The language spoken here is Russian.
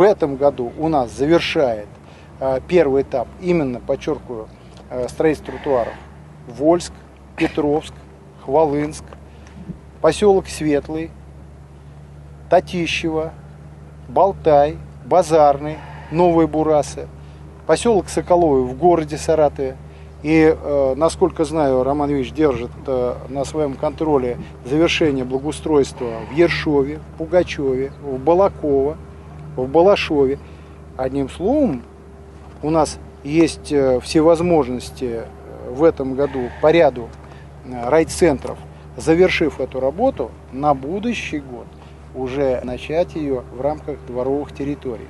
В этом году у нас завершает первый этап, именно, подчеркиваю, строительство тротуаров Вольск, Петровск, Хвалынск, поселок Светлый, Татищево, Болтай, Базарный, Новые Бурасы, поселок Соколовый в городе Саратове. И, насколько знаю, Роман Ильич держит на своем контроле завершение благоустройства в Ершове, в Пугачеве, в Балаково, в Балашове. Одним словом, у нас есть все возможности в этом году по ряду райцентров, завершив эту работу, на будущий год уже начать ее в рамках дворовых территорий.